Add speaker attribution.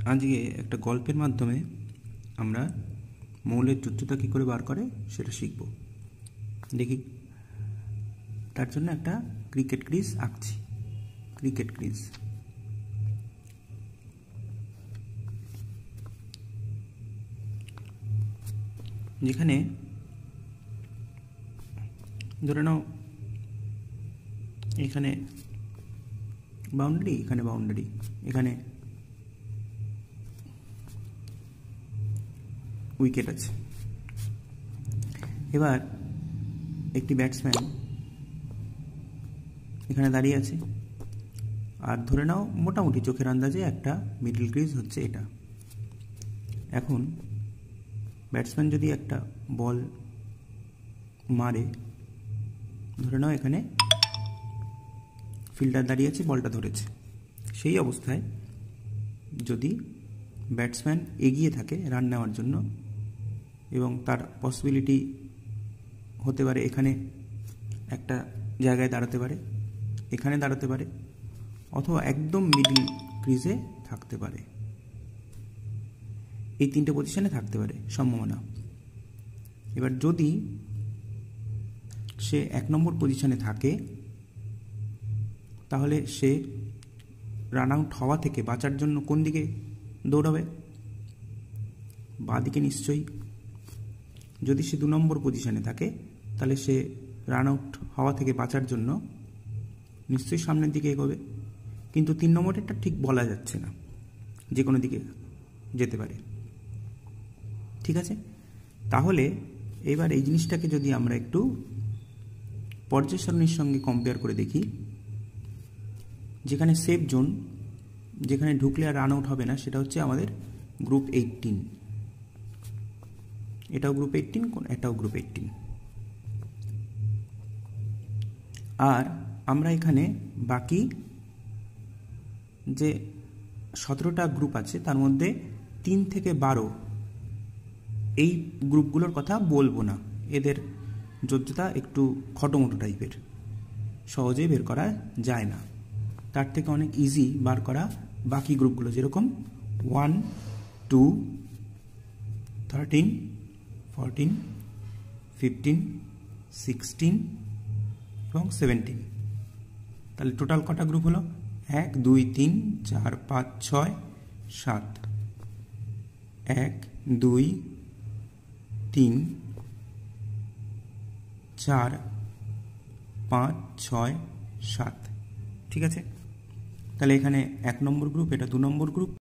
Speaker 1: আজকে একটা গল্পের মাধ্যমে আমরা মৌলের যোজ্যতা কী করে বার করে সেটা শিখব। দেখি, তার জন্য একটা ক্রিকেট ক্রিজ আঁকছি। ক্রিকেট ক্রিজ যেখানে ধরে নাও এখানে বাউন্ডারি, এখানে বাউন্ডারি, এখানে উইকেট আছে। এবার একটি ব্যাটসম্যান এখানে দাঁড়িয়ে আছে, আর ধরে নাও মোটামুটি চোখের আন্দাজে একটা মিডল ক্রিজ হচ্ছে এটা। এখন ব্যাটসম্যান যদি একটা বল মারে, ধরে নাও এখানে ফিল্ডার দাঁড়িয়ে আছে, বলটা ধরেছে। সেই অবস্থায় যদি ব্যাটসম্যান এগিয়ে থাকে রান নেওয়ার জন্য, এবং তার পসিবিলিটি হতে পারে এখানে একটা জায়গায় দাঁড়াতে পারে, এখানে দাঁড়াতে পারে, অথবা একদম মিডল ক্রিজে থাকতে পারে। এই তিনটে পজিশনে থাকতে পারে সম্ভাবনা। এবার যদি সে 1 নম্বর পজিশনে থাকে, তাহলে সে রান আউট হওয়া থেকে বাঁচার জন্য কোন দিকে দৌড়াবে? বাঁ দিকে নিশ্চয়ই। যদি সে 2 নম্বর পজিশনে থাকে, তাহলে সে রান আউট হওয়া থেকে বাঁচার জন্য নিশ্চয়ই সামনের দিকে এগোবে। কিন্তু 3 নম্বরটা ঠিক বলা যাচ্ছে না, যে কোনো দিকে যেতে পারে। ঠিক আছে, তাহলে এবার এই জিনিসটাকে যদি আমরা একটু পর্যায় সারণীর সঙ্গে কম্পেয়ার করে দেখি, যেখানে সেফ জোন, যেখানে ঢুকলে আর রান আউট হবে না, সেটা হচ্ছে আমাদের গ্রুপ 18। এটাও গ্রুপ 18, এটাও গ্রুপ 18। আর আমরা এখানে বাকি যে 17টা গ্রুপ আছে, তার মধ্যে 3 থেকে 12 এই গ্রুপগুলোর কথা বলবো না। এদের যোগ্যতা একটু খটোমটো টাইপের, সহজেই বের করা যায় না। তার থেকে অনেক ইজি বার করা বাকি গ্রুপগুলো, যেরকম 1, 2, 13, 14, 15, 16 এবং 17। তাহলে টোটাল কটা গ্রুপ হলো? 1, 2, 3, 4, 5, 6, 7। 1, 2, 3, 4, 5, 6, 7। ঠিক আছে, তাহলে এখানে 1 নম্বর গ্রুপ, এটা 2 নম্বর গ্রুপ।